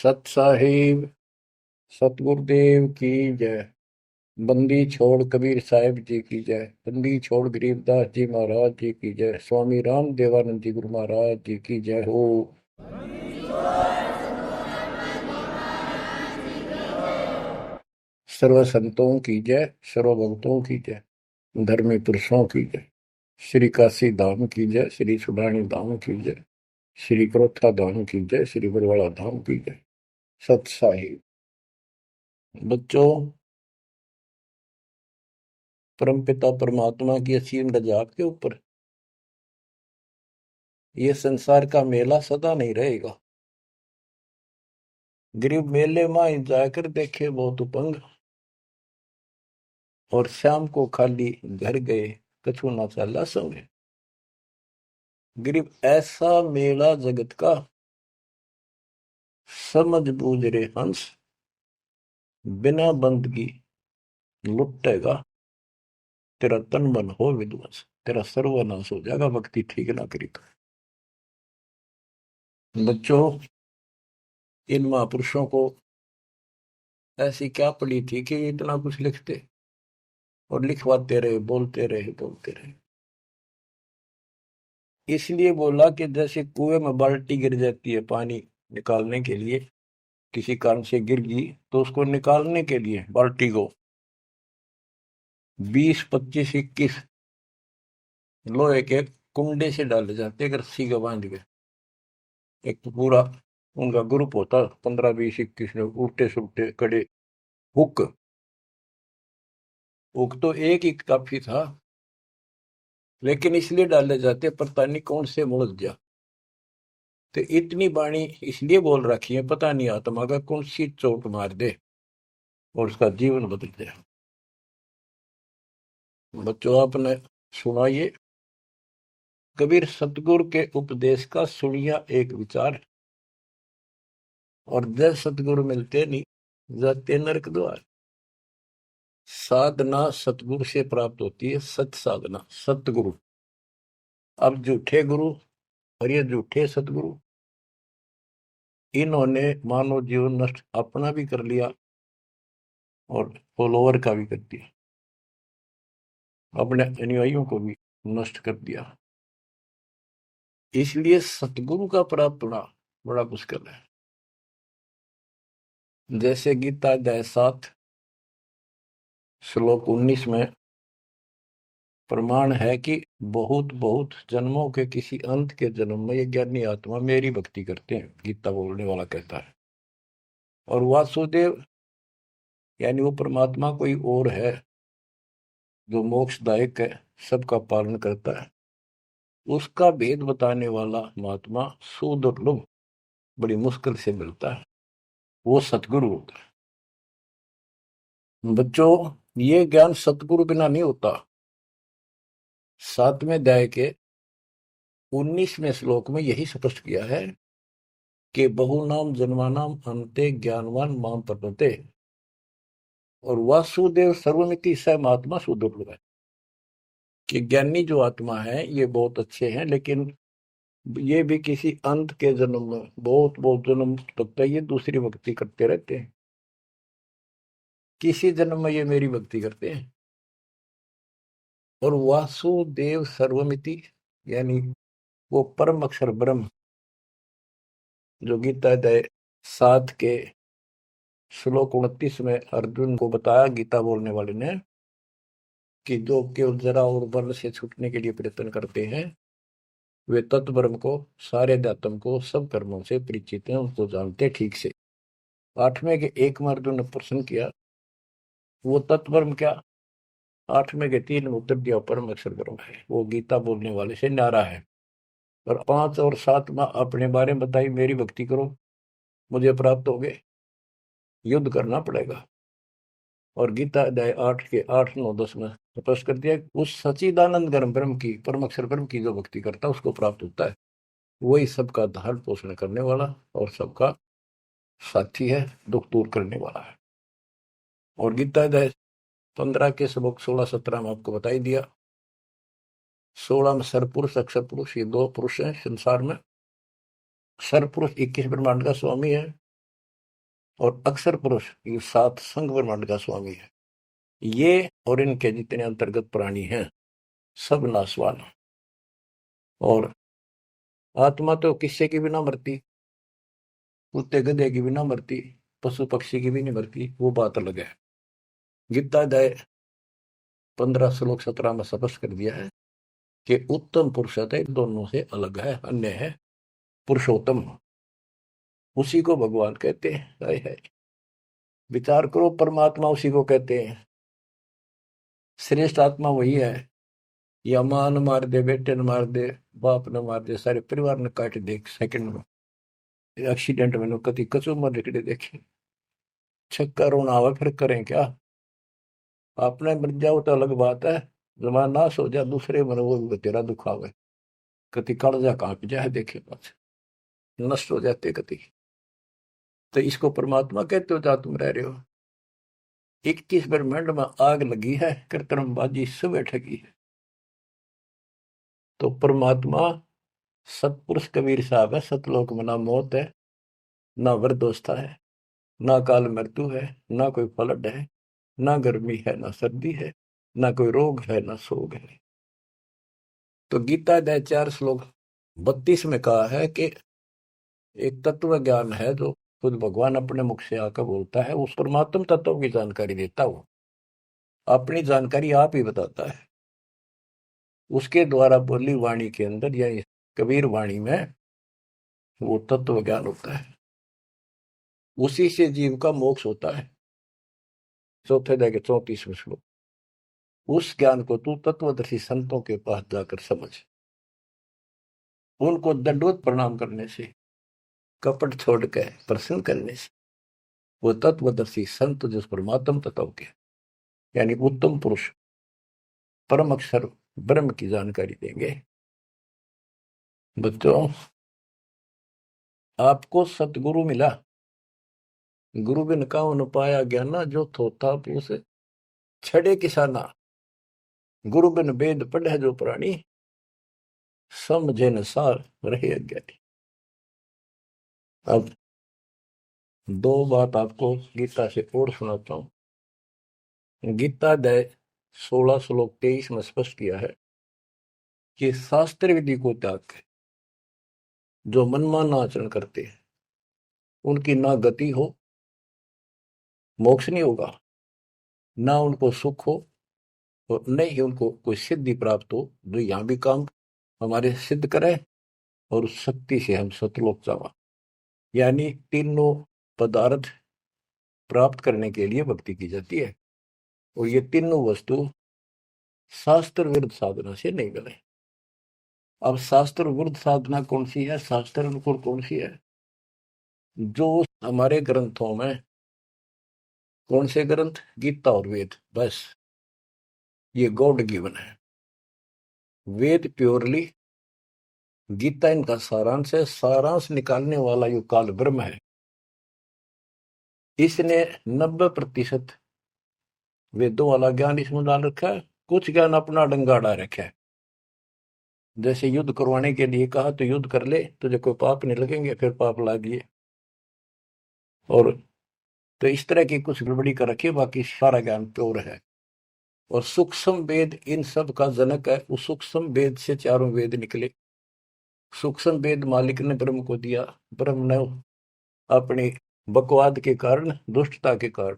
सत साहिब सतगुरुदेव की जय। बंदी छोड़ कबीर साहिब जी की जय। बंदी छोड़ गरीबदास जी महाराज जी की जय। स्वामी राम देवानंद जी गुरु महाराज जी की जय हो। सर्व संतों की जय, सर्व भक्तों की जय, धर्मी पुरुषों की जय। श्री काशी धाम की जय, श्री सुडानी धाम की जय, श्री क्रोथा धाम की जय, श्री बरवाड़ा धाम की जय। सत साहिब बच्चों, परमपिता परमात्मा की असीम रजा आपके ऊपर। ये संसार का मेला सदा नहीं रहेगा। गरीब मेले में जाकर देखे बहुत उपंग, और शाम को खाली घर गए कछु ना चला संगे। गरीब ऐसा मेला जगत का, समझ बूझ रे हंस, बिना बंदगी लुटेगा। तेरा तन मन हो विध्वंस, तेरा सर्वनाश हो जाएगा भक्ति ठीक ना करी तो। बच्चों, इन महापुरुषों को ऐसी क्या पड़ी थी कि इतना कुछ लिखते और लिखवाते रहे, बोलते रहे बोलते रहे। इसलिए बोला कि जैसे कुएं में बाल्टी गिर जाती है पानी निकालने के लिए, किसी कारण से गिर गई, तो उसको निकालने के लिए बाल्टी को 20, 25, 21 लोहे के कुंडे से डाले जाते, एक रस्सी का बांध के। एक तो पूरा उनका ग्रुप होता, 15, 20, 21 लोग, उल्टे सुलटे कड़े। हुक हुक तो एक ही काफी था, लेकिन इसलिए डाले जाते पता नहीं कौन से मुड़ गया। तो इतनी बाणी इसलिए बोल रखी है, पता नहीं आत्मा का कौन सी चोट मार दे और उसका जीवन बदल जाए। बच्चों, आपने सुना ये कबीर सतगुरु के उपदेश का सुनिया एक विचार, और जब सतगुरु मिलते नहीं जाते नरक द्वार। साधना सतगुरु से प्राप्त होती है, सत साधना सतगुरु। अब झूठे गुरु और ये झूठे सतगुरु, इन्होंने मानव जीवन नष्ट अपना भी कर लिया और फॉलोअर का भी कर दिया, अपने अनुयायियों को भी नष्ट कर दिया। इसलिए सतगुरु का प्राप्त होना बड़ा मुश्किल है। जैसे गीता अध्याय 7 श्लोक 19 में प्रमाण है कि बहुत बहुत जन्मों के किसी अंत के जन्म में ये ज्ञानी आत्मा मेरी भक्ति करते हैं, गीता बोलने वाला कहता है। और वासुदेव यानी वो परमात्मा कोई और है जो मोक्षदायक है, सबका पालन करता है। उसका भेद बताने वाला महात्मा सुदुर्लभ, बड़ी मुश्किल से मिलता है, वो सतगुरु होता है। बच्चों, ये ज्ञान सतगुरु बिना नहीं होता। 7वें अध्याय के 19वें श्लोक में यही स्पष्ट किया है कि बहुनाम जन्मानाम अंते ज्ञानवान माम प्रपद्यते। और वासुदेव सर्वमिति स महात्मा सुदुर्लभ है कि ज्ञानी जो आत्मा है ये बहुत अच्छे हैं, लेकिन ये भी किसी अंत के जन्म में बहुत बहुत जन्म तक ये दूसरी भक्ति करते रहते हैं। किसी जन्म में ये मेरी भक्ति करते हैं। और वासुदेव सर्वमिति यानी वो परम अक्षर ब्रह्म, जो गीता अध्याय 7 के श्लोक 29 में अर्जुन को बताया गीता बोलने वाले ने, कि जो केवल जरा और बल से छूटने के लिए प्रयत्न करते हैं, वे तत्ब्रह्म को, सारे अध्यात्म को, सब कर्मों से परिचित हैं, उनको जानते ठीक से। 8वें के 1 में अर्जुन ने प्रश्न किया, वो तत्ब्रह्म क्या? 8वें के 3 में उत्तर दिया, परम अक्षर ब्रह्म है। वो गीता बोलने वाले से न्यारा है। और 5 और 7 में अपने बारे में बताई, मेरी भक्ति करो मुझे प्राप्त हो गए, युद्ध करना पड़ेगा। और गीता अध्याय 8 के 8, 9, 10 में स्पष्ट कर दिया, उस सच्चिदानंद ब्रह्म की, परम अक्षर ब्रह्म की जो भक्ति करता है उसको प्राप्त होता है। वही सबका धारण पोषण करने वाला और सबका साथी है, दुख दूर करने वाला है। और गीता अध्याय 15 के श्लोक 16, 17 में आपको बताई दिया। 16 में सरपुरुष, अक्षर पुरुष, ये 2 पुरुष हैं संसार में। सरपुरुष 21 ब्रह्मांड का स्वामी है, और अक्षर पुरुष ये 7 संघ ब्रह्मांड का स्वामी है। ये और इनके जितने अंतर्गत प्राणी हैं सब नासवान। और आत्मा तो किससे की भी ना मरती, कुत्ते गधे की भी ना मरती, पशु पक्षी की भी नहीं मरती, वो बात अलग है। गीता अध्याय 15 श्लोक 17 में स्पष्ट कर दिया है कि उत्तम पुरुष है दोनों से अलग है, अन्य है पुरुषोत्तम, उसी को भगवान कहते हैं। हाय हाय, विचार करो, परमात्मा उसी को कहते हैं। श्रेष्ठ आत्मा वही है। या मां न मार दे, बेटे न मार दे, बाप न मार दे, सारे परिवार ने काट दे एक सेकंड में, एक्सीडेंट में कति कचू मर निकले देखे, छक्का रोना आवा, फिर करें क्या। आपने मर जाओ तो अलग बात है, जमान नाश हो जाए दूसरे मर वो भी तेरा दुख आवे, कति कालजा कांप जाए देखे पास नष्ट हो जाते कति। तो इसको परमात्मा कहते हो जहां तुम रह रहे हो। 21 ब्रह्मांड में आग लगी है, कृत्रिमबाजी सब ठगी है। तो परमात्मा सतपुरुष कबीर साहब है। सतलोक में ना मौत है, ना वृद्धोस्था है, ना काल मृत्यु है, ना कोई फ्लड है, ना गर्मी है, ना सर्दी है, ना कोई रोग है, ना शोक है। तो गीता अध्याय 4 श्लोक 32 में कहा है कि एक तत्व ज्ञान है जो खुद भगवान अपने मुख से आकर बोलता है, उस परमात्म तत्व की जानकारी देता हूं, अपनी जानकारी आप ही बताता है। उसके द्वारा बोली वाणी के अंदर यानी कबीर वाणी में वो तत्व ज्ञान होता है, उसी से जीव का मोक्ष होता है। चौथे अध्याय के 34वें श्लोक। उस ज्ञान को तू तत्वदर्शी संतों के पास जाकर समझ, उनको दंडवत प्रणाम करने से, कपट छोड़ के प्रसन्न करने से वो तत्वदर्शी संत जिस परमात्म तत्व के यानी उत्तम पुरुष परम अक्षर ब्रह्म की जानकारी देंगे। बच्चों, आपको सतगुरु मिला, गुरु बिन काहू न पाया ज्ञाना, जो थोथा पूस छड़े किसाना, गुरु बिन वेद पढ़े जो प्राणी, समझे न सार रहे अज्ञानी। अब 2 बात आपको गीता से और सुनाता हूं। गीता अध्याय 16 श्लोक 23 में स्पष्ट किया है कि शास्त्र विधि को त्याग के जो मनमाना आचरण करते हैं उनकी ना गति हो, मोक्ष नहीं होगा, ना उनको सुख हो, और न ही उनको कोई सिद्धि प्राप्त हो जो यहाँ भी काम हमारे सिद्ध करे और उस शक्ति से हम सतलोक जावा। यानी तीनों पदार्थ प्राप्त करने के लिए भक्ति की जाती है, और ये तीनों वस्तु शास्त्र विरुद्ध साधना से नहीं मिले। अब शास्त्र विरुद्ध साधना कौन सी है, शास्त्र अनुकूल कौन सी है? जो हमारे ग्रंथों में, कौन से ग्रंथ? गीता और वेद, बस ये गॉड गिवन है। वेद प्योरली, गीता इनका सारांश है। सारांश निकालने वाला यो काल ब्रह्म है। इसने 90% वेदों वाला ज्ञान इसमें डाल रखा है, कुछ ज्ञान अपना डंगाड़ा रखा है। जैसे युद्ध करवाने के लिए कहा तो युद्ध कर ले, तुझे कोई पाप नहीं लगेंगे, फिर पाप लागिए। और तो इस तरह की कुछ गड़बड़ी कर रखी है, बाकी सारा ज्ञान प्योर है। और सूक्ष्म वेद इन सब का जनक है। उस सूक्ष्म वेद से चारों वेद निकले। सूक्ष्म वेद मालिक ने ब्रह्म को दिया, ब्रह्म ने अपनी बकवाद के कारण, दुष्टता के कारण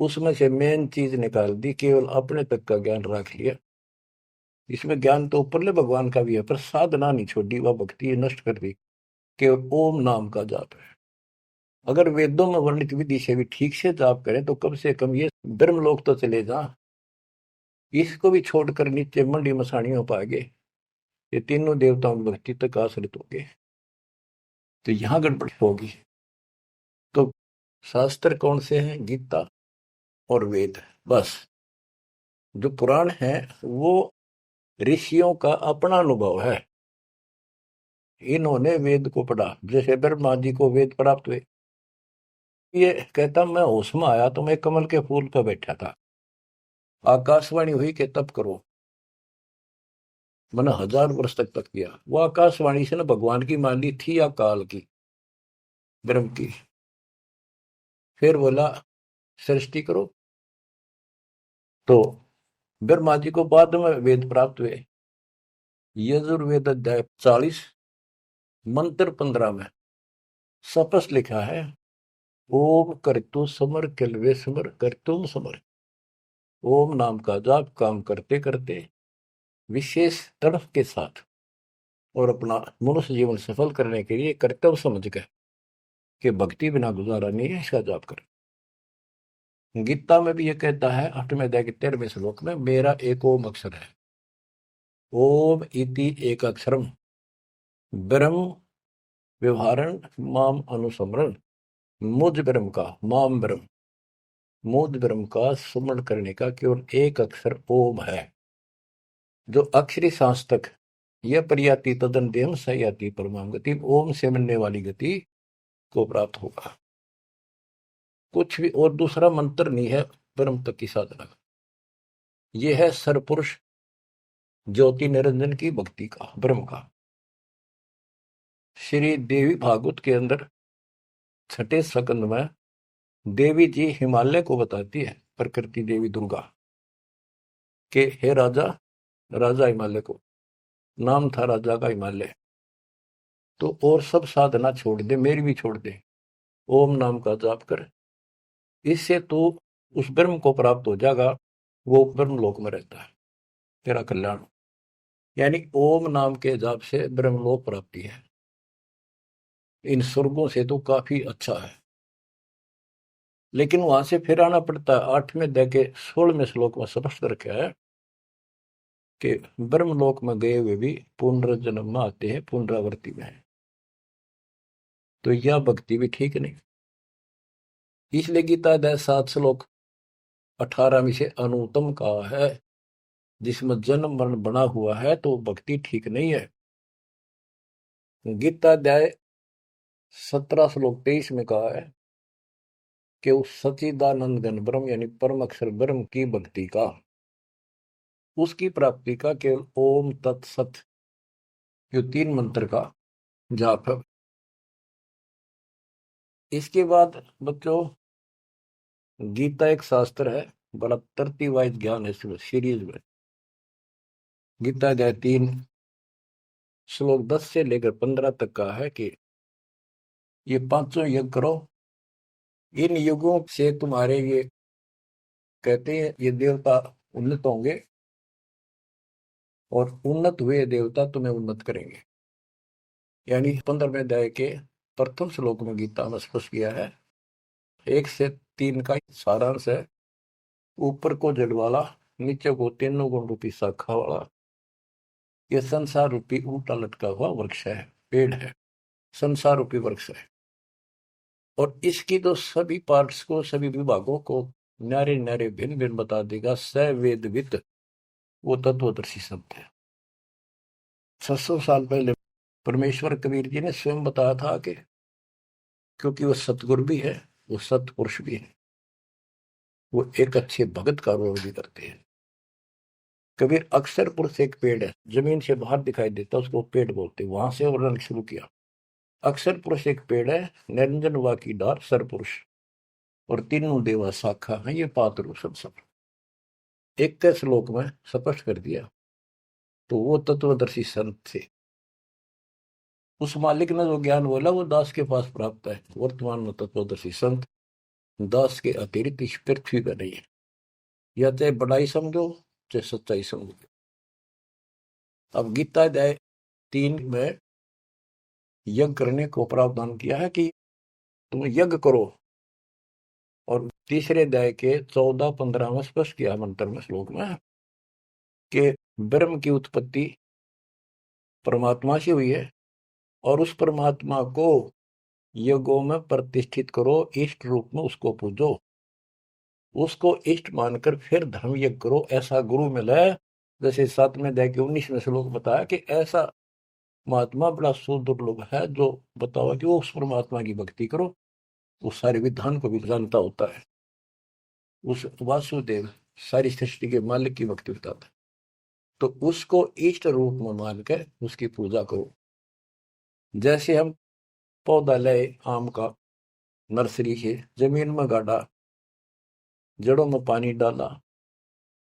उसमें से मेन चीज निकाल दी, केवल अपने तक का ज्ञान रख लिया। इसमें ज्ञान तो ऊपरले भगवान का भी है, पर साधना नहीं छोड़ी, वह भक्ति नष्ट कर दी। केवल ओम नाम का जाप है। अगर वेदों में वर्णित विधि से भी ठीक से जाप करें तो कम से कम ये ब्रह्मलोक तो चले जा। इसको भी छोड़कर नीचे मंडी मसाणी हो पाएंगे, ये तीनों देवताओं की भक्ति तक आश्रित होंगे, तो यहां गड़बड़ी होगी। तो शास्त्र कौन से हैं? गीता और वेद, बस। जो पुराण है वो ऋषियों का अपना अनुभव है। इन्होंने वेद को पढ़ा, जैसे ब्रह्मा जी को वेद प्राप्त हुए। ये कहता मैं होश में आया तो मैं कमल के फूल पर बैठा था, आकाशवाणी हुई कि तप करो। मैंने 1000 वर्ष तक तप किया। वो आकाशवाणी से ना भगवान की मान ली थी या काल की, ब्रह्म की। फिर बोला सृष्टि करो। तो ब्रह्मा जी को बाद में वेद प्राप्त हुए। यजुर्वेद अध्याय 40 मंत्र 15 में स्पष्ट लिखा है, ओम करतु समर किलवे समर करतुम समर। ओम नाम का जाप काम करते करते विशेष तड़फ के साथ और अपना मनुष्य जीवन सफल करने के लिए कर्तव्य समझ कर कि भक्ति बिना गुजारा नहीं है, इसका जाप करें। गीता में भी ये कहता है 8वें अध्याय के 13वें श्लोक में, मेरा एक ओम अक्षर है। ओम इति एक अक्षरम ब्रह्म व्यवहारण माम अनुसमरण। मुझ ब्रह्म का माम ब्रह्म, मुझ ब्रह्म का सुमरण करने का केवल एक अक्षर ओम है। जो अक्षरी सांस्तक यह परियाति तदन देहम सयाति परमाम गति, ओम से मिलने वाली गति को प्राप्त होगा। कुछ भी और दूसरा मंत्र नहीं है ब्रह्म तक की साधना का। यह है सरपुरुष ज्योति निरंजन की भक्ति का, ब्रह्म का। श्री देवी भागवत के अंदर 6ठे स्कंद में देवी जी हिमालय को बताती है, प्रकृति देवी दुर्गा के, हे राजा, राजा हिमालय को नाम था राजा का हिमालय, तो और सब साधना छोड़ दे, मेरी भी छोड़ दे, ओम नाम का जाप कर, इससे तो उस ब्रह्म को प्राप्त हो जाएगा। वो ब्रह्म लोक में रहता है, तेरा कल्याण। यानी ओम नाम के जाप से ब्रह्मलोक प्राप्ति है। इन स्वर्गों से तो काफी अच्छा है, लेकिन वहां से फिर आना पड़ता है। 8वें अध्याय के 16वें श्लोक में स्पष्ट रखा है कि ब्रह्मलोक में गए हुए भी पुनर्जन्म में आते हैं, पुनरावृत्ति में है। तो यह भक्ति भी ठीक नहीं। इसलिए गीता अध्याय 7 श्लोक 18 से अनुत्तम कहा है, जिसमें जन्म मरण बना हुआ है तो भक्ति ठीक नहीं है। गीता अध्याय 17 श्लोक 23 में कहा है कि उस सच्चिदानंद घन ब्रह्म यानी परम अक्षर ब्रह्म की भक्ति का, उसकी प्राप्ति का केवल ओम तत्सत जो 3 मंत्र का जाप है। इसके बाद बच्चों गीता एक शास्त्र है, बड़ा तरतीब वाइज ज्ञान है इसमें, सीरीज में। गीता अध्याय 3 श्लोक 10 से लेकर 15 तक का है कि ये 5 यज्ञ करो, इन युगों से तुम्हारे ये कहते हैं ये देवता उन्नत होंगे और उन्नत हुए देवता तुम्हें उन्नत करेंगे। यानी 15वें अध्याय के प्रथम श्लोक में गीता में स्पष्ट किया है। 1 से 3 का सारांश है, ऊपर को जड़ वाला, नीचे को तीनों गुण रूपी शाखा वाला, ये संसार रूपी उल्टा लटका हुआ वृक्ष है, पेड़ है, संसार रूपी वृक्ष है। और इसकी तो सभी पार्ट्स को, सभी विभागों को न्यारे न्यारे भिन्न भिन्न बता देगा सवेदवित वो तत्वदर्शी शब्द है। 600 साल पहले परमेश्वर कबीर जी ने स्वयं बताया था कि क्योंकि वो सतगुरु भी है, वो सतपुरुष भी है, वो एक अच्छे भगत का रोल भी करते हैं। कबीर अक्षर पुरुष एक पेड़ है, जमीन से बाहर दिखाई देता, उसको पेड़ बोलते, वहां से वर्णन शुरू किया। अक्षर पुरुष एक पेड़ है, निरंजन वा की डार सर पुरुष, और तीनों देवा शाखा है, ये पात्र सब 21 श्लोक में स्पष्ट कर दिया। तो वो तत्वदर्शी संत थे, उस मालिक ने जो ज्ञान बोला वो दास के पास प्राप्त है। वर्तमान में तत्वदर्शी संत दास के अतिरिक्त इस पृथ्वी पर नहीं है, या चाहे बड़ाई समझो चाहे सच्चाई समझो। अब गीता अध्याय 3 में यज्ञ करने को प्रावधान किया है कि तुम यज्ञ करो, और तीसरे अध्याय के 14-15 में स्पष्ट किया मंत्र में, श्लोक में, कि ब्रह्म की उत्पत्ति परमात्मा से हुई है और उस परमात्मा को यज्ञों में प्रतिष्ठित करो, इष्ट रूप में उसको पूजो, उसको इष्ट मानकर फिर धर्म यज्ञ करो। ऐसा गुरु मिला है, जैसे 7वें अध्याय के 19वें श्लोक बताया कि ऐसा महात्मा बड़ा सुदुर्लभ है जो बताओ कि वो उस परमात्मा की भक्ति करो, उस सारे विधान को भी जानता होता है, उस वासुदेव सारी सृष्टि के मालिक की भक्ति बताता है। तो उसको इष्ट रूप में मानकर उसकी पूजा करो। जैसे हम पौधा लाए आम का, नर्सरी से जमीन में गाड़ा, जड़ों में पानी डाला,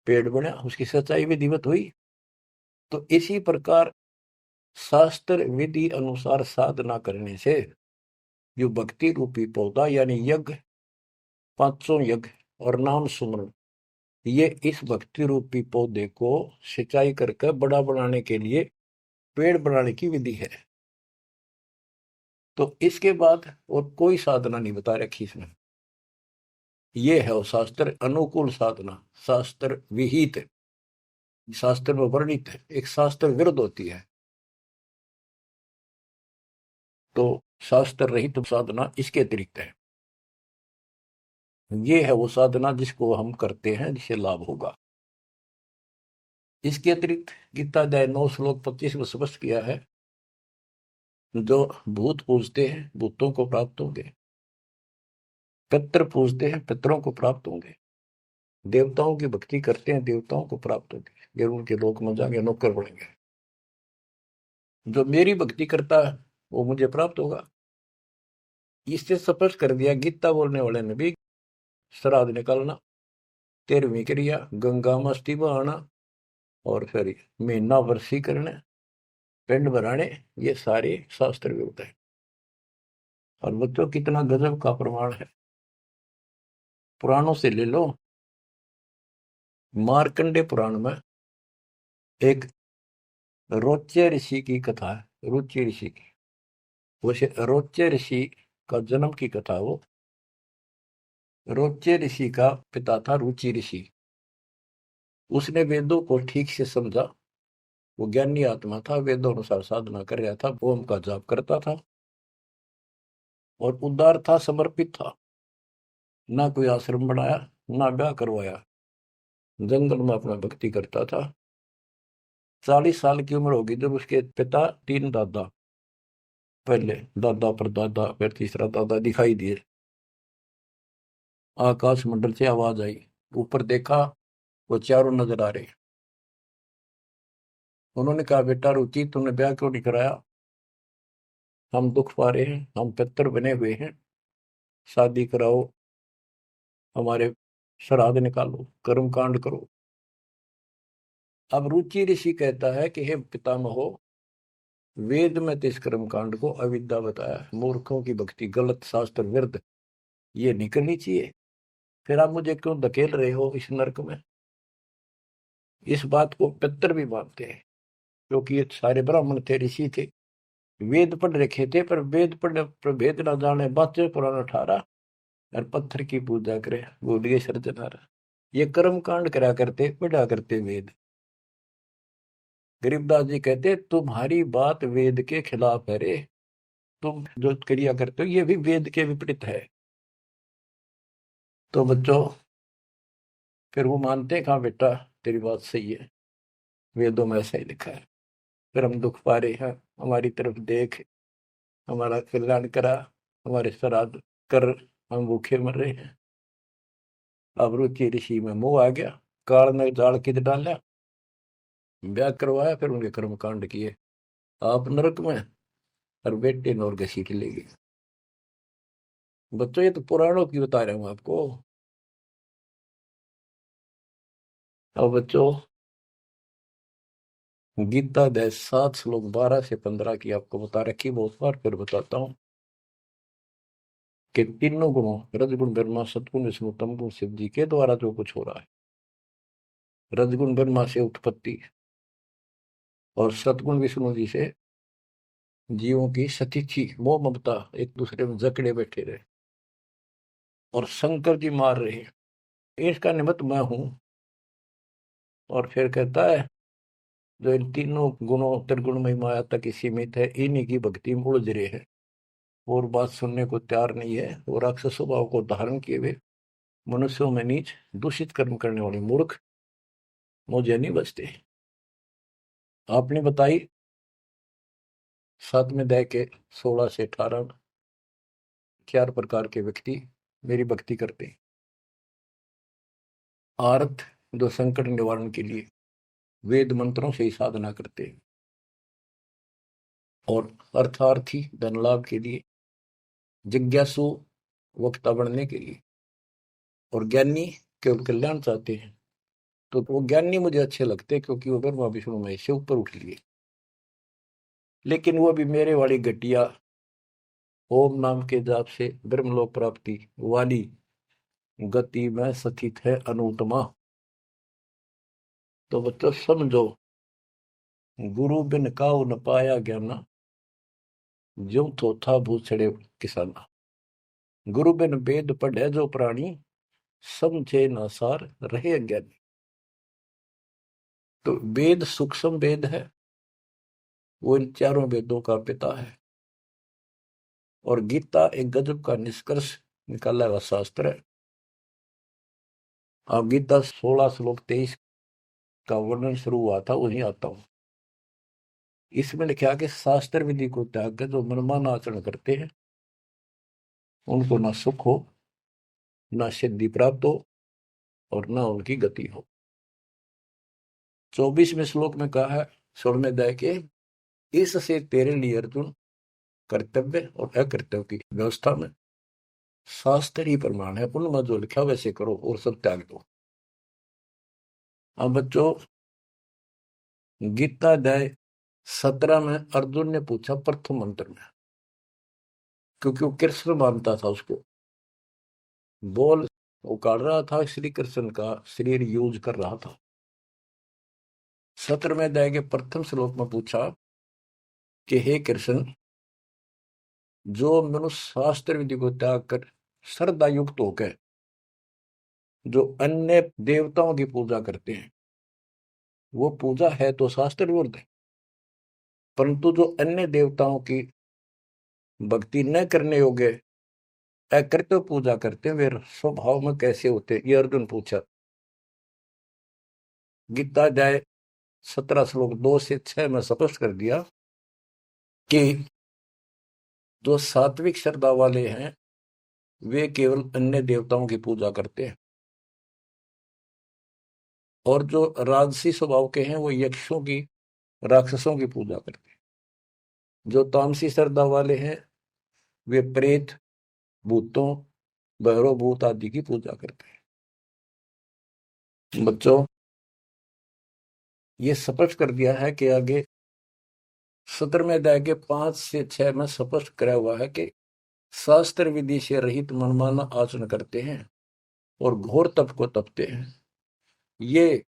पेड़ बना, उसकी सच्चाई विधिवत हुई। तो इसी प्रकार शास्त्र विधि अनुसार साधना करने से जो भक्ति रूपी पौधा यानी यज्ञ, पांचों यज्ञ और नाम सुमरण, ये इस भक्ति रूपी पौधे को सिंचाई करके बड़ा बनाने के लिए पेड़ बनाने की विधि है। तो इसके बाद और कोई साधना नहीं बता रखी इसमें। ये है वो शास्त्र अनुकूल साधना, शास्त्र विहित, शास्त्र में वर्णित है, एक शास्त्र विरुद्ध होती है। तो शास्त्र रहित साधना इसके अतिरिक्त है। ये है वो साधना जिसको हम करते हैं, जिससे लाभ होगा। इसके अतिरिक्त गीता अध्याय 9 श्लोक 25 में स्पष्ट किया है, जो भूत पूजते हैं भूतों को प्राप्त होंगे, पितृ पूजते हैं पितरों को प्राप्त होंगे, देवताओं की भक्ति करते हैं देवताओं को प्राप्त होंगे, ये उनके लोक में जाएंगे, नौकर बनेंगे। जो मेरी भक्ति करता है वो मुझे प्राप्त होगा। इससे स्पष्ट कर दिया गीता बोलने वाले ने भी, श्राद्ध निकालना, 13वीं क्रिया, गंगा में अस्थि बहाना, और फिर महीना वर्षी करने, पिंड भराने, ये सारे शास्त्र विरुद्ध है। और बच्चों कितना गजब का प्रमाण है, पुराणों से ले लो। मार्कंडे पुराण में एक रोच्य ऋषि की कथा है, रुचि ऋषि की। वैसे रोच्य ऋषि का जन्म की कथा, वो रोच्य ऋषि का पिता था रुचि ऋषि। उसने वेदों को ठीक से समझा, वो ज्ञानी आत्मा था, वेदों अनुसार साधना कर रहा था, ओम का जाप करता था और उदार था, समर्पित था। ना कोई आश्रम बनाया, ना ब्याह करवाया, जंगल में अपना भक्ति करता था। 40 साल की उम्र होगी जब उसके पिता, 3 दादा, पहले दादा पर दादा फिर तीसरा दादा दिखाई दिए। आकाश मंडल से आवाज आई, ऊपर देखा, वो चारों नजर आ रहे। उन्होंने कहा, बेटा रुचि तुमने ब्याह क्यों नहीं कराया, हम दुख पा रहे हैं, हम पितर बने हुए हैं, शादी कराओ, हमारे श्राद्ध निकालो, कर्म कांड करो। अब रुचि ऋषि कहता है कि हे पितामहो, वेद में तो इस कर्म कांड को अविद्या बताया, मूर्खों की भक्ति, गलत, शास्त्र विरुद्ध, ये नहीं करनी चाहिए। फिर आप मुझे क्यों धकेल रहे हो इस नरक में। इस बात को पितर भी मानते हैं, क्योंकि ये सारे ब्राह्मण थे, ऋषि थे, वेद पढ़ रखे थे, पर वेद पढ़ने पर भेद ना जाने, बातें पुराना ठारा और पत्थर की पूजा करे, बोलिए सर्जनारा। ये कर्म कांड करा करते, पढ़ा करते वेद। गरीबदास जी कहते, तुम्हारी बात वेद के खिलाफ है रे, तुम जो क्रिया करते हो ये भी वेद के विपरीत है। तो बच्चों, फिर वो मानते हैं, कहा बेटा तेरी बात सही है, वेदों में ऐसा ही लिखा है, फिर हम दुख पा रहे हैं, हमारी तरफ देख, हमारा कल्याण करा, हमारे श्राद्ध कर, हम भूखे मर रहे हैं। अब रुचि ऋषि में मोह आ गया, काल ने जाल किद डाला, ब्याह करवाया, फिर उनके कर्म कांड किए, आप नरक में और बेटे नौर घसीट ले गए। बच्चों ये तो पुराणों की बता रहा हूं आपको। अब बच्चों, गीता अध्याय 7 श्लोक 12 से 15 की आपको बता रखी बहुत बार, फिर बताता हूं कि तीनों गुणों, रजगुण ब्रह्मा, सतगुण विष्णु, तमगुण शिव जी के द्वारा जो कुछ हो रहा है, रजगुण ब्रह्मा से उत्पत्ति और सतगुण विष्णु जी से जीवों की सतीथी, मोह ममता, एक दूसरे में जकड़े बैठे रहे, और शंकर जी मार रहे हैं, इसका निमित्त मैं हूं। और फिर कहता है, जो इन तीनों गुणों त्रिगुणमय माया तक सीमित है, इन्हीं की भक्ति में उलझ रहे हैं, और बात सुनने को तैयार नहीं है, और राक्षस स्वभाव को धारण किए हुए मनुष्यों में नीच दूषित कर्म करने वाले मूर्ख मुझे नहीं बचते। आपने बताई 7वें अध्याय के 16 से 18 4 प्रकार के व्यक्ति मेरी भक्ति करते हैं। आर्थ, जो संकट निवारण के लिए वेद मंत्रों से ही साधना करते हैं, और अर्थार्थी, धन लाभ के लिए, जिज्ञासु, वक्ता बनने के लिए, और ज्ञानी केवल कल्याण चाहते हैं। तो वो ज्ञानी मुझे अच्छे लगते हैं क्योंकि वो ब्रह्मा विष्णु महेश से ऊपर उठ लिए। लेकिन वो भी मेरे वाली घटिया ओम नाम के जाप से ब्रह्मलोक प्राप्ति वाली गति में स्थित है अनुत्तमा। तो बच्चों समझो, गुरु बिन काऊ न पाया ज्ञाना, ज्यों थोथा भूसड़े किसाना। गुरु बिन वेद पढ़े जो प्राणी, समझे न सार रहे अज्ञानी। तो वेद सूक्ष्म वेद है, वो इन चारों वेदों का पिता है। और गीता एक गजब का निष्कर्ष निकाला हुआ शास्त्र है। अब गीता 16 श्लोक 23 का वर्णन शुरू हुआ था, वहीं आता हूं। इसमें लिखा कि शास्त्र विधि को त्याग कर जो मनमाना आचरण करते हैं, उनको ना सुख हो, ना सिद्धि प्राप्त हो, और ना उनकी गति हो। 24वें श्लोक में कहा है 16वें अध्याय के, इससे तेरे लिए अर्जुन कर्तव्य और अकर्तव्य की व्यवस्था में शास्त्र ही प्रमाण है, उनमें जो लिखा वैसे करो और सब त्याग दो। अब बच्चों, गीता अध्याय 17 में अर्जुन ने पूछा प्रथम मंत्र में, क्योंकि वो कृष्ण मानता था उसको, बोल उकाड़ रहा था, श्री कृष्ण का शरीर यूज कर रहा था। 17वें अध्याय के प्रथम श्लोक में पूछा कि हे कृष्ण, जो मनुष्य शास्त्र विधि को त्याग कर श्रद्धा युक्त होकर जो अन्य देवताओं की पूजा करते हैं, वो पूजा है तो शास्त्र विरुद्ध है। परंतु जो अन्य देवताओं की भक्ति न करने योग्य अकृत्य पूजा करते हैं, वे स्वभाव में कैसे होते हैं, ये अर्जुन पूछा। गीता अध्याय 17 श्लोक 2 से 6 में स्पष्ट कर दिया कि जो सात्विक श्रद्धा वाले हैं, वे केवल अन्य देवताओं की पूजा करते हैं, और जो राजसी स्वभाव के हैं, वो यक्षों की, राक्षसों की पूजा करते हैं। जो तामसी श्रद्धा वाले हैं, वे प्रेत, भूतों, भैरव भूत आदि की पूजा करते हैं। बच्चों, ये स्पष्ट कर दिया है कि आगे 17वें अध्याय के 5 से 6 में स्पष्ट कराया हुआ है कि शास्त्र विधि से रहित मनमाना आचरण करते हैं और घोर तप को तपते हैं, ये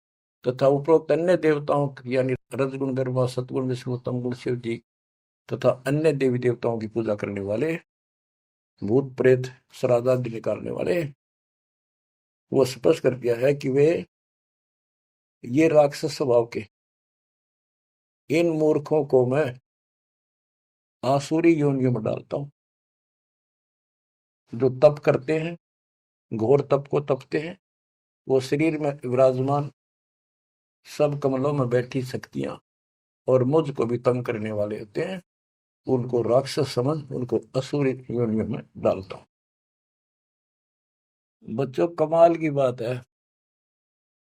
तथा उपरोक्त अन्य देवताओं यानी रजगुण, ब्रह्मा, सतगुण, विष्णु, तमगुण, शिव जी तथा अन्य देवी देवताओं की पूजा करने वाले, भूत प्रेत, श्राद्ध आदि निकालने वाले, वो स्पष्ट कर दिया है कि वे ये राक्षस स्वभाव के इन मूर्खों को मैं आसुरी योनियों में डालता हूं। जो तप करते हैं, घोर तप को तपते हैं, वो शरीर में विराजमान सब कमलों में बैठी शक्तियां और मुझ को भी तंग करने वाले होते हैं, उनको राक्षस समझ उनको असुरी योनियों में डालता हूं। बच्चों, कमाल की बात है,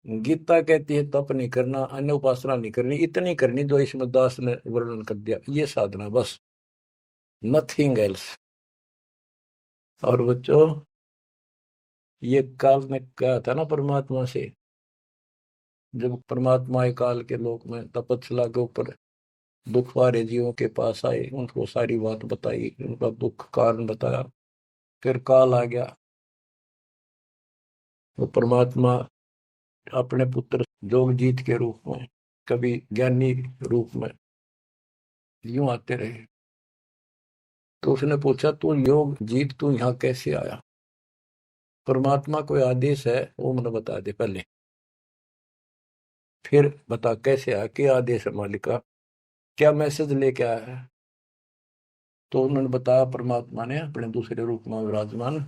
गीता कहती है तप नहीं करना, अन्य उपासना नहीं करनी, इतनी करनी जो इसमें दास ने वर्णन कर दिया, ये साधना बस, नथिंग एल्स। और बच्चों, ये काल ने कहा था ना परमात्मा से, जब परमात्मा काल के लोक में तपस्या के ऊपर दुख वाले जीवों के पास आए, उनको सारी बात बताई, उनका दुख कारण बताया, फिर काल आ गया। वो परमात्मा अपने पुत्र जोगजीत के रूप में, कभी ज्ञानी रूप में यूं आते रहे। तो उसने पूछा, तू योग जीत, तू यहाँ कैसे आया? परमात्मा कोई आदेश है वो मुझे बता दे पहले, फिर बता कैसे आया, क्या आदेश है मालिक का, क्या मैसेज लेके आया है। तो उन्होंने बताया परमात्मा ने अपने दूसरे रूप में विराजमान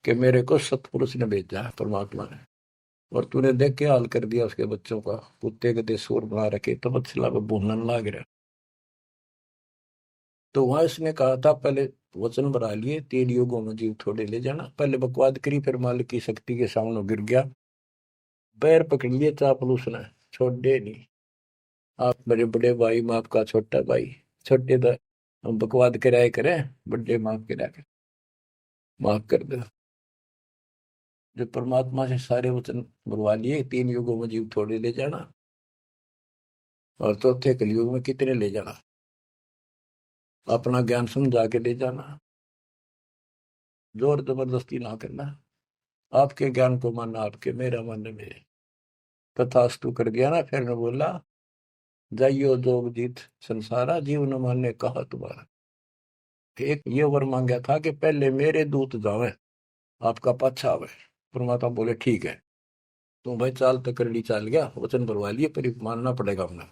कि मेरे को सतपुरुष ने भेजा है परमात्मा ने, और तूने देख के हाल कर दिया उसके बच्चों का, कुत्ते गधे सूर बना रखे, तपस्या में भूनने लग रहा। तो वहां इसने कहा था पहले वचन बना लिए, 3 युगों में जीव थोड़े ले जाना, पहले बकवाद करी, फिर मालिक की शक्ति के सामने गिर गया, पैर पकड़ लिए चापलूस ने, छोड़े नहीं। आप मेरे बड़े भाई, मैं आपका छोटा भाई, छोटे तो हम बकवाद कराए करें, बड़े माफ करा कर। माफ कर दे। जो परमात्मा से सारे वचन बुलवा लिए, 3 युगों में जीव थोड़े ले जाना, और चौथे कलयुग में कितने ले जाना, अपना ज्ञान समझा के ले जाना, जोर जबरदस्ती ना करना, आपके ज्ञान को मानना आपके, मेरा मानना मेरे। तथास्तु कर दिया ना। फिर ने बोला, जाइयो जोग जीत संसारा, जीव न माने कहा तुम्हारा। एक ये वर मांगा था कि पहले मेरे दूत जावे, आपका पाछा आवे। परमात्मा बोले ठीक है, तुम भाई चाल तो करड़ी चाल गया, वचन भरवा लिए, पर मानना पड़ेगा हमने।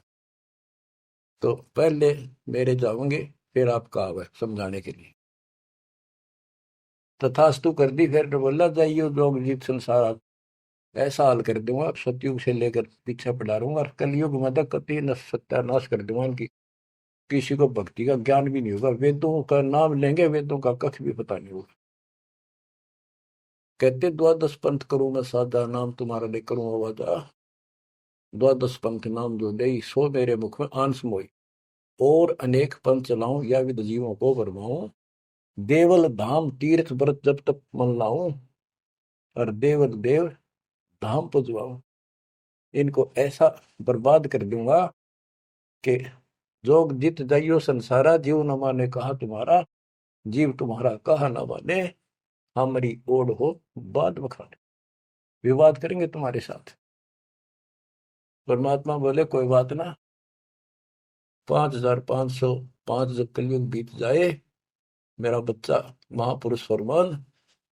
तो पहले मेरे जाओगे, फिर आपका आवे समझाने के लिए। तथास्तु कर दी। फिर ने बोला, जाइयो जोग जीत संसारा, ऐसा हाल कर दूंगा सतयुग से लेकर पीछे पड़ा रहूंगा, और कलयुग में तो कति सत्यानाश कर दूंगा इनकी। किसी को भक्ति का ज्ञान भी नहीं होगा, वेदों का नाम लेंगे, वेदों का कख भी पता नहीं होगा। कहते द्वादश पंथ करूं मैं साधा, नाम तुम्हारा ले करूं आवाजा। द्वादश पंथ नाम जो दे, सो मेरे मुख में आंस मोई। और अनेक पंथ चलाऊं, या विद जीवों को भरमाऊं। देवल धाम तीर्थ व्रत जब तक मन लाऊं, और देवल देव धाम पुजवाऊं। इनको ऐसा बर्बाद कर दूंगा कि जोग जित जाइयो संसारा, जीव न माने कहा तुम्हारा। जीव तुम्हारा कहा न माने, हमारी ओढ़ हो बात बखाने। विवाद करेंगे तुम्हारे साथ। परमात्मा बोले कोई बात ना, 5505 जब कलयुग बीत जाए, मेरा बच्चा महापुरुष फरमान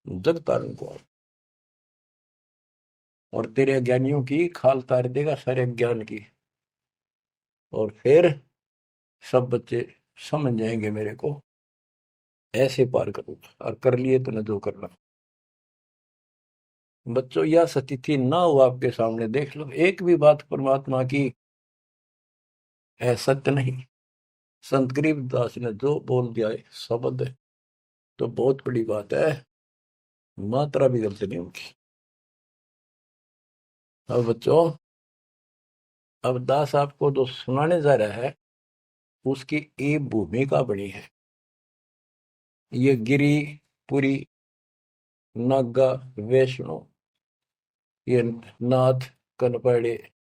जग तारण को, और तेरे ज्ञानियों की खाल तार देगा सारे ज्ञान की, और फिर सब बच्चे समझ जाएंगे मेरे को। ऐसे पार करूंगा, और कर लिए तो न जो करना। बच्चों, यह स्थिति ना हो आपके सामने, देख लो एक भी बात परमात्मा की है सत्य नहीं। संत गरीबदास ने जो बोल दिया है शब्द है, तो बहुत बड़ी बात है, मात्रा भी गलत नहीं उनकी। अब बच्चों, अब दास आपको जो सुनाने जा रहा है, उसकी एक भूमिका बनी है। ये गिरी पुरी, नागा, वैष्णो, ये नाथ, कनपड़े,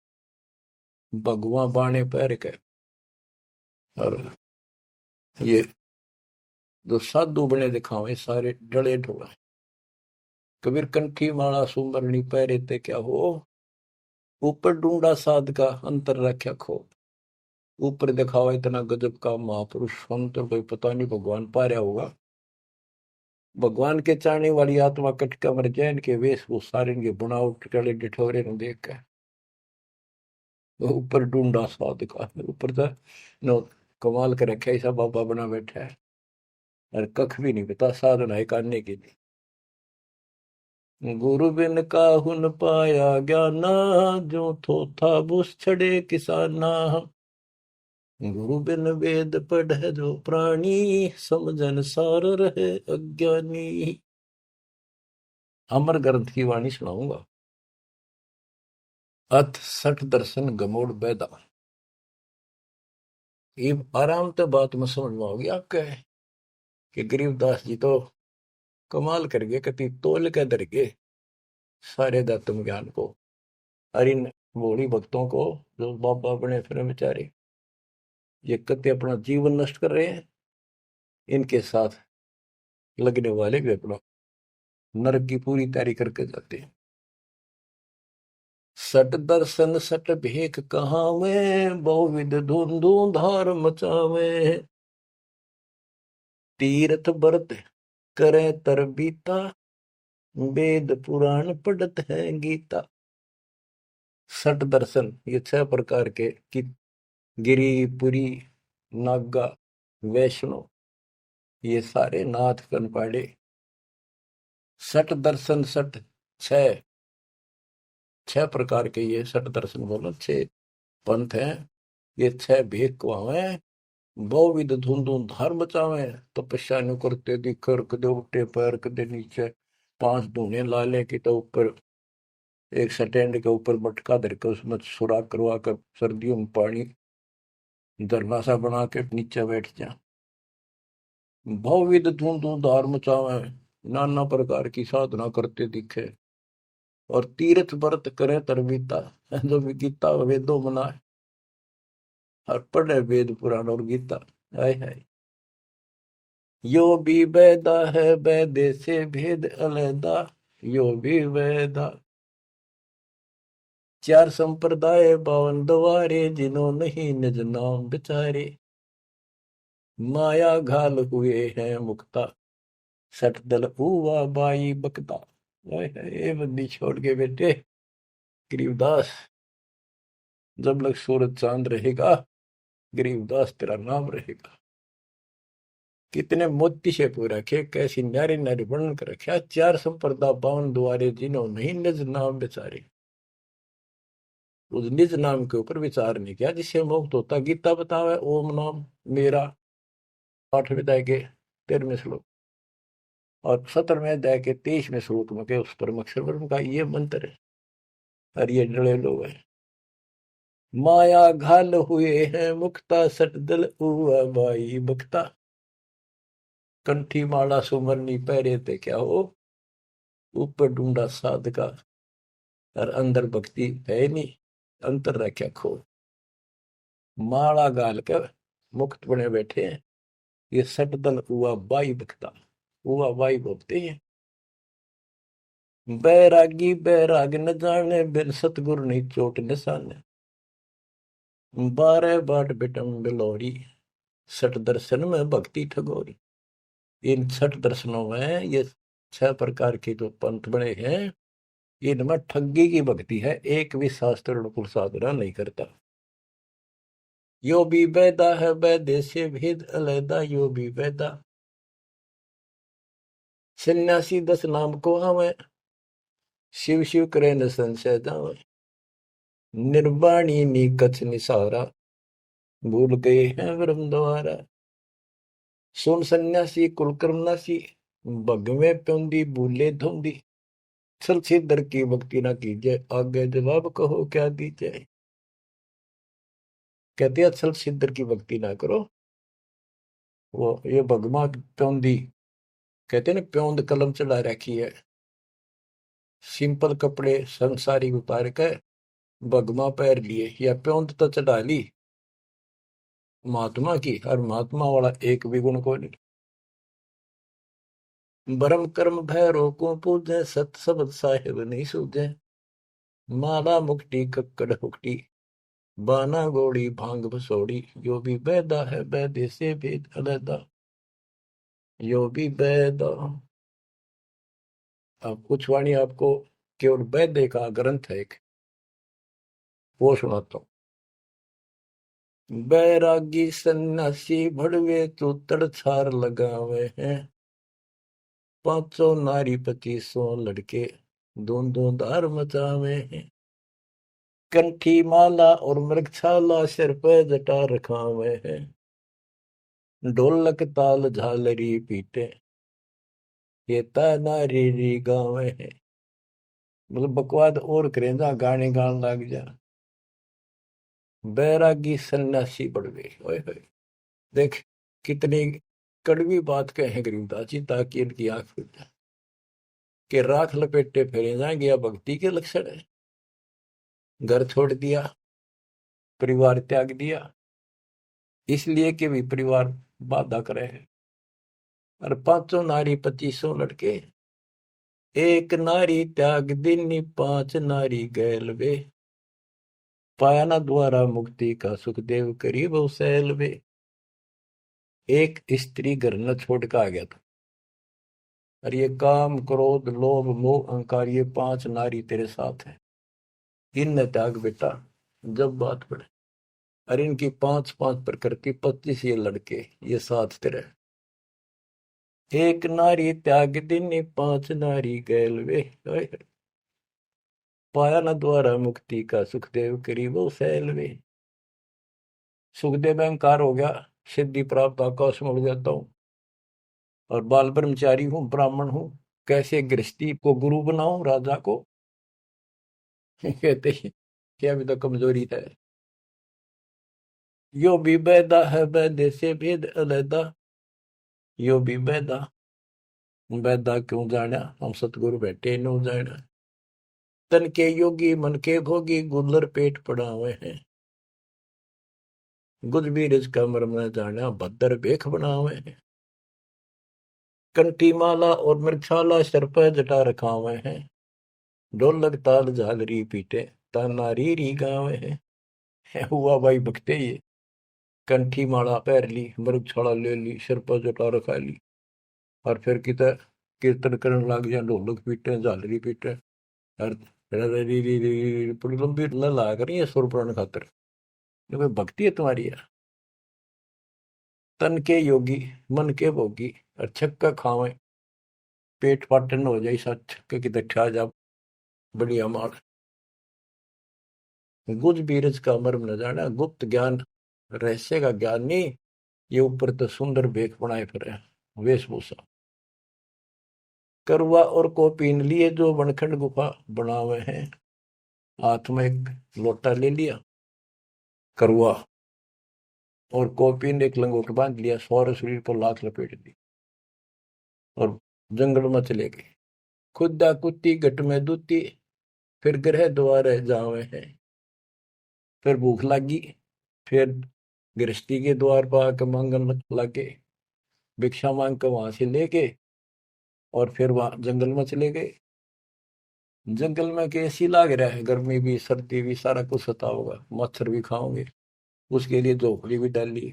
भगवा बाणे पैर के, और ये जो साधु बने दिखावे सारे डले ढोला। कबीर कंठी माला सुमरनी पैरे ते क्या हो, ऊपर ढूंढा साध का अंतर रख्या खो। ऊपर दिखावा इतना गजब का महापुरुष संत, कोई पता नहीं भगवान पा रहा होगा। भगवान के चाहने वाली आत्मा कटका मर जाए, इनके वेशभूषा, इनके बनावट टले डिठोरे ने देख कर ऊपर ढूंढा साध का, ऊपर तो नो कमाल कर रखा, ऐसा बाबा बना बैठा है, और कख भी नहीं पता साधना है करने के लिए। गुरु बिन काहु न पाया ज्ञाना, जो थो था बुस छड़े किसाना। गुरु बिन वेद पढ़े जो प्राणी, समझन सार रहे अज्ञानी। अमर ग्रंथ की वाणी सुनाऊंगा। अथ सठ दर्शन गमोड़ बैदा। ये आराम तो बात में समझ में होगी आपके, कि गरीबदास जी तो कमाल कर गए, कति तोल के दर गए सारे दत्तम ज्ञान को, और इन भोली भक्तों को जो बाबा बने फिर बेचारे, ये कति अपना जीवन नष्ट कर रहे हैं, इनके साथ लगने वाले भी अपना नरक की पूरी तैयारी करके जाते हैं। सट दर्शन सट भेक कहावे, बहुविध धुंधु धार मचावे। तीर्थ व्रत करे तर बीता, वेद पुराण पढ़त है गीता। सट दर्शन ये 6 प्रकार के कि गिरी पुरी, नागा, वैष्णो, ये सारे नाथ कनपाड़े। सट दर्शन सट, 6 प्रकार के ये सट दर्शन बोलो, 6 पंथ हैं। ये 6 भेद को आवे, बहुविध धुंधु धार बचावे। तपस्या नु करते दिखर, कदे उठे पैर कदे नीचे, 5 धूने ला ले कि तो ऊपर एक स्टैंड के ऊपर मटका धर के उसमें सुराख करवा कर सर्दियों में पानी धरना सा बना के नीचे बैठ जा। बहुविध धुंधु धार मचावे, नाना प्रकार की साधना करते दिखे, और तीर्थ व्रत करे तरबीता, जो भी गीता वेदों मनाए, और पढ़े वेद पुराण और गीता। हाय हाय। यो भी वेदा है, वेदे से भेद अलैदा, यो भी वेदा। चार संप्रदाय बावन द्वारे, जिन्हों नहीं निज नाम बिचारे, माया घाल हुए हैं मुक्ता, सठ दल हुआ बाई बकता। हाय हाय, ये बंदी छोड़ के बेटे गरीबदास, जब लग सूरज चांद रहेगा, गरीबदास तेरा नाम रहेगा। कितने मोती से पूरा रखे, कैसी न्यारी न्यारी वर्णन कर रखा। चार संप्रदा बावन द्वारे, जिन्हों नहीं निज नाम बेचारे। उस निज नाम के ऊपर विचार नहीं किया जिससे मुक्त होता। गीता बतावे ओम नाम मेरा, 8वें अध्याय के 13वें श्लोक, और 17वें अध्याय के 23वें श्लोक में के उस परम अक्षर ब्रह्म का ये मंत्र है। और ये डले लोग है, माया घाल हुए हैं मुक्ता, सट दल हुआ बाई बक्ता। कंठी माला सुमरनी पहरे थे क्या हो, ऊपर ढूंढा साध का, और अंदर भक्ति है नहीं, अंतर रखा खो। माला गाल कर मुक्त बने बैठे हैं, ये सट दल हुआ बाई बक्ता, हुआ बाई बोलते हैं। बैरागी बैराग न जाने, बिन सतगुरु नहीं चोट निशाने। 12 बाट बिटम बिलोरी, सठ दर्शन में भक्ति ठगोरी। इन 6 दर्शनों में ये 6 प्रकार के जो पंथ बने हैं, इनमें ठगी की भक्ति है, एक भी शास्त्र अनुकूल साधना नहीं करता। यो भी वेदा है, वेदे से भेद अलैदा, यो भी वेदा। सन्यासी 10 नाम को हमें, शिव शिव करे न संशय जावे। निर्वाणी नी कछ निसारा, भूल गए हैं ब्रह्म द्वारा। सुन सन्यासी कुलकर्म नासी, भगवे प्योंदी भूले धोंदी। छल छीदर की भक्ति ना कीजिए, आगे जवाब कहो क्या दीजिए। कहते हैं छल छीदर की भक्ति ना करो। वो ये भगवा प्योंदी कहते हैं ना, प्योंद कलम चढ़ा रखी है, सिंपल कपड़े संसारी उतार कर भगवा पैर लिए, या प्योंद तो चढ़ा ली महात्मा की, और महात्मा वाला एक भी गुण को नहीं। बरम कर्म भैरो को पूजे, सत शब्द साहिब नहीं सूझे। माला मुक्ति कक्कड़ हुक्टी, बाना गोड़ी भांग भसोड़ी। यो भी बैदा है, बैदे से भेद अलैदा, यो भी बैदा। अब कुछ वाणी आपको केवल बैदे का ग्रंथ है एक, वो सुनाता हूँ। बैरागी सन्यासी भड़वे, तो तड़छार लगावे हैं। 500 नारी 2500 लड़के, दोनों धार मचावे हैं। कंठी माला और मृगछाला, सिर पे जटा रखावे हैं। ढोलक ताल झालरी पीटे, ये नारी री गावे हैं। मतलब बकवाद और करें, जहाँ गाने गान लग जा। बैरागी सन्यासी बढ़ गए, ओए होए। देख कितनी कड़वी बात कहे गरीबदास जी, ताकि इनकी आंख खुल जाए कि राख लपेटे फेरे जाएंगे, या भक्ति के लक्षण है। घर छोड़ दिया, परिवार त्याग दिया, इसलिए कि भी परिवार बाधा करे है। और 500 नारी 2500 लड़के, एक नारी त्याग दीनी, 5 नारी गैल वे। पाया ना द्वारा मुक्ति का, सुखदेव करीब सैल वे। एक स्त्री घर न छोड़ कर आ गया था, और ये काम क्रोध लोभ मोह अहंकार, ये 5 नारी तेरे साथ है, इन त्याग बेटा। जब बात पड़े, और इनकी 5-5 प्रकृति, 25 ये लड़के, ये साथ तेरे। एक नारी त्याग दीनी, 5 नारी गैल वे। पाया न द्वारा मुक्ति का, सुखदेव करीब सैल वे। सुखदेव अहंकार हो गया, सिद्धि प्राप्त आकाश में उड़ जाता हूँ, और बाल ब्रह्मचारी हूँ, ब्राह्मण हूँ, कैसे गृहस्थी को गुरु बनाऊं राजा को। कहते हैं कि अभी तो कमजोरी है। यो भी बैदा है, बैदे से भेद अलैदा, यो भी बैदा। बैदा क्यों जाना हम सतगुरु बैठे नो जाना। तन के योगी मन के भोगी गुल्लर पेट पड़ावे हैं। गुज बीरज का मर्म न जाना भद्र बेख बनावे हैं। कंठी माला और मृक्षाला सर पर जटा रखावे हैं। ढोलक ताल झालरी पीटे तानारी री गावे हैं। हुआ भाई भक्ते ये कंठी माला पैर ली मृक्षाला ले ली सिर पर जटा रखा ली और फिर कितना कीर्तन करने लग गया ढोलक पीटे झालरी पीटे और बड़ी लंबी ला करी है सुर पुराण खातर कोई भक्ति है तुम्हारी यार। तन के योगी मन के भोगी और छक्का खावे पेट पाटन हो जाए सा छक्के की दठा जा बढ़िया माल। गुज बीरज का मर्म न जाना गुप्त ज्ञान रहस्य का ज्ञान नहीं ये ऊपर तो सुंदर भेख बनाए फिर वेशभूषा। करुआ और को पीन लिए जो बनखंड गुफा बनावे हैं। हाथ में एक लोटा ले लिया करुआ और कॉपीन एक लंगोट बांध लिया सौर शरीर पर लाख लपेट दी और जंगल में चले गए। खुदा कुत्ती घट में दूती फिर ग्रह द्वार जावे हैं। फिर भूख लगी फिर गृहस्थी के द्वार पर आकर मांगन लगे भिक्षा मांग कर वहां से लेके और फिर वहां जंगल में चले गए। जंगल में कैसी लाग रहा है गर्मी भी सर्दी भी सारा कुछ सता होगा मच्छर भी खाओगे उसके लिए झोपड़ी भी डाली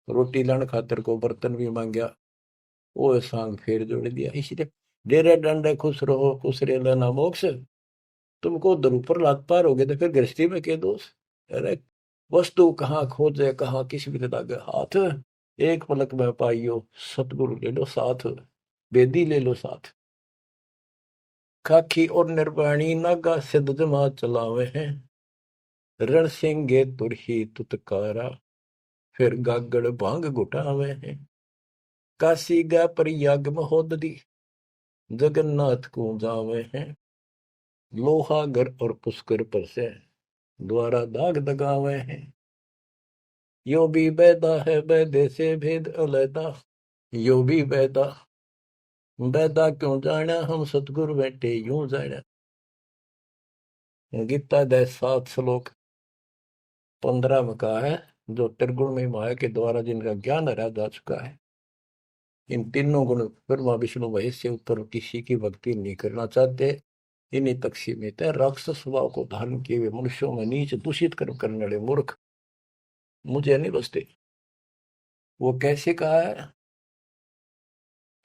रोटी लाने खातर को बर्तन भी मांगया वो सांग फेर जोड़ दिया। इसलिए डेरे डंडे खुश रहो खुश रे लेना मोक्ष। तुमको उधर ऊपर लात पार हो गए तो फिर गृहस्थी में क्या दोष। अरे वस्तु कहाँ खोजे कहाँ किस भी लगे हाथ एक पलक में पाइयो सतगुरु ले लो साथ बेदी ले लो साथ। खाखी और निर्वाणी नागा सिद्ध जमा चलावे हैं। रण सिंगे तुरही तुतकारा फिर गागड़ भांग घुटावे हैं। काशी गा प्रयाग महोदरी जगन्नाथ को जावे हैं। लोहागर और पुष्कर पर से द्वारा दाग दगावे हैं। यो भी बैदा है बैदे से भेद अलैदा यो भी बैदा बैदा क्यों जाना हम सतगुरु बैठे यूं जाना। गीता दे 7 श्लोक 15 में कहा है जो त्रिगुण में माया के द्वारा जिनका ज्ञान हरा जा चुका है। इन तीनों गुण ब्रह्मा विष्णु महेश से ऊपर किसी की भक्ति नहीं करना चाहते। इन्हीं तक सीमित है। राक्षस स्वभाव को धारण किए हुए मनुष्यों में नीच दूषित कर्म करने वाले मूर्ख मुझे नहीं बसते। वो कैसे कहा है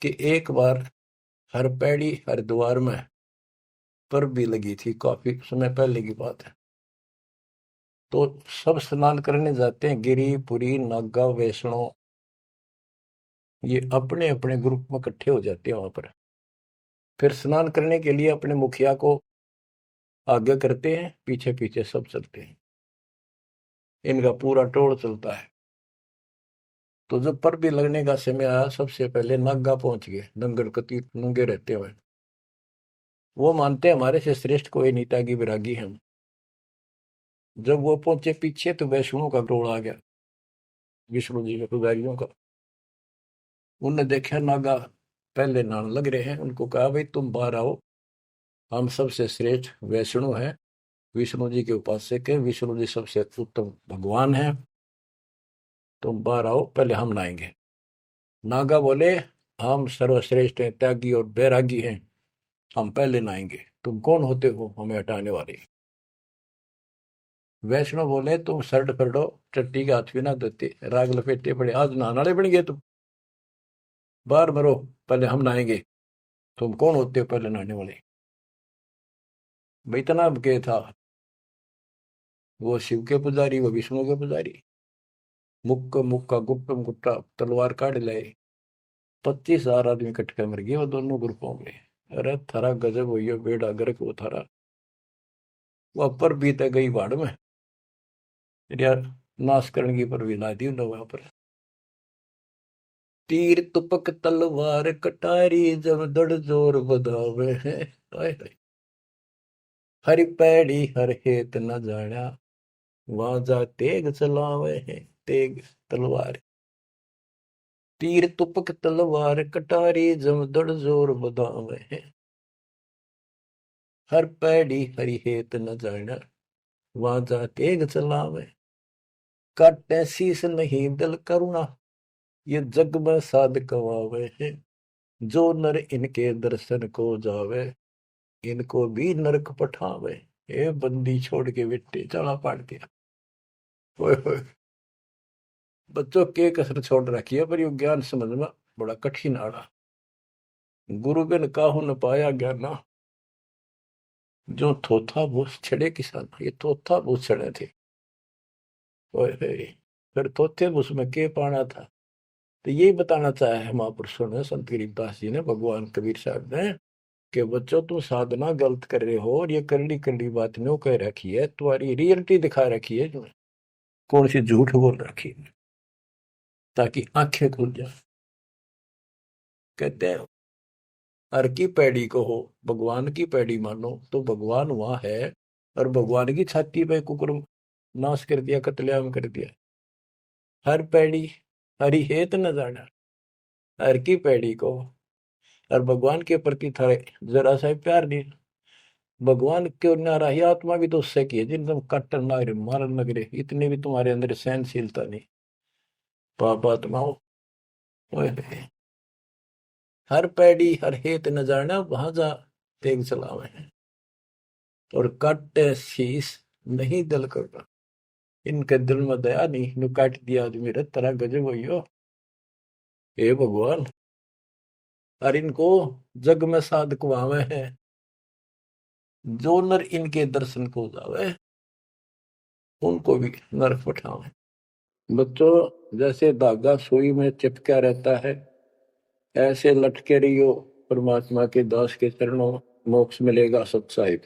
कि एक बार हर पैड़ी हरिद्वार में पर भी लगी थी काफी समय पहले की बात है। तो सब स्नान करने जाते हैं गिरी पुरी नागा वैष्णो ये अपने अपने ग्रुप में इकट्ठे हो जाते हैं वहां पर। फिर स्नान करने के लिए अपने मुखिया को आगे करते हैं पीछे पीछे सब चलते हैं। इनका पूरा टोल चलता है। तो जब पर भी लगने का समय आया सबसे पहले नागा पहुंच गए नंगर कती नंगे रहते हुए। वो मानते हमारे से श्रेष्ठ कोई नीता की विरागी हम। जब वो पहुंचे पीछे तो वैष्णो का टोल आ गया विष्णु जी के पुजारियों का। उनने देखा नागा पहले नान लग रहे हैं उनको कहा भाई तुम बाहर आओ हम सबसे श्रेष्ठ वैष्णु हैं विष्णु जी के उपासक है विष्णु जी सबसे उत्तम भगवान है तुम बाहर आओ पहले हम नहाएंगे। नागा बोले हम सर्वश्रेष्ठ हैं त्यागी और बैरागी हैं हम पहले नहाएंगे तुम कौन होते हो हमें हटाने वाले। वैष्णव बोले तुम शर्ट फरडो चट्टी के हाथ भी ना देते राग लपेटे पड़े आज नहाने वाले बन गए तुम बाहर मरो पहले हम नहाएंगे तुम कौन होते हो पहले नहाने वाले। भाई इतना के था वो शिव के पुजारी वो विष्णु के पुजारी। मुक्का मुक्का गुप्ता गुप्ता तलवार काट लाए 25,000 आदमी इकट्ठे मर गए वो दोनों ग्रुपों में। अरे थारा गजब हुई है बेड़ा गर्क वो थारा वो पर बीते गई बाढ़ में यार नाश करने की पर भी ला दी उन्होंने वहां पर। तीर तुपक तलवार कटारी जब दड़ जोर बधावे हैं हरि पैड़ी हर हेत न जाना वहां जा तेग चलावे हैं तेग तलवार। तीर तुपक तलवार कटारी जमदड़ जोर बदावे है। हर पैड़ी हरि हेत न जाना वहां जा तेग चलावे। काटे शीस नहीं दल करुणा ये जग में साध कवावे है। जो नर इनके दर्शन को जावे इनको भी नरक पठावे। ए बंदी छोड़ के बेटे चला पाड़ दिया। ओए होए बच्चों के कसर छोड़ रखी है पर ये ज्ञान समझना बड़ा कठिन आड़ा। गुरु बिन काहू न पाया ज्ञाना जो थोथा भूस छड़े किसान ये थोथा भूस छड़े थे। ओए होए फिर थोथे भूस में के पाना था। तो यही बताना चाहे है महापुरुषों ने संत गरीबदास जी ने भगवान कबीर साहब ने कि बच्चों तुम साधना गलत कर रहे हो और ये करड़ी करड़ी बात नो कह रखी है तुम्हारी रियलिटी दिखा रखी है जो कौन सी झूठ बोल रखी है ताकि आंखें खुल जाए। कहते हैं हर की पैड़ी को हो भगवान की पैड़ी मानो तो भगवान वहां है और भगवान की छाती पे कुकुर नाश कर दिया कत्लेआम कर दिया। हर पैड़ी हरि हेत न जाना हर की पैड़ी को और भगवान के प्रति थारे जरा सा प्यार नहीं। भगवान क्यों नारा ही आत्मा भी तो उससे की है जिन तुम काटन ना रहे मारन लग रहे इतने भी तुम्हारे अंदर सहनशीलता नहीं। पाप आत्माओं ओए होए। हर पैड़ी हर हेत न जाना वहां जा तेग चलावे हैं और काटे शीस नहीं दल करना। इनके दिल में दया नहीं नु काट दिया आदमी रे तरह गजब हो। हे भगवान और इनको जग में साधक वावे है। जो नर इनके दर्शन को जावे उनको भी नरक पठावे। बच्चों जैसे धागा सुई में चिपका रहता है ऐसे लटके रहियो परमात्मा के दास के चरणों मोक्ष मिलेगा सब साहिब।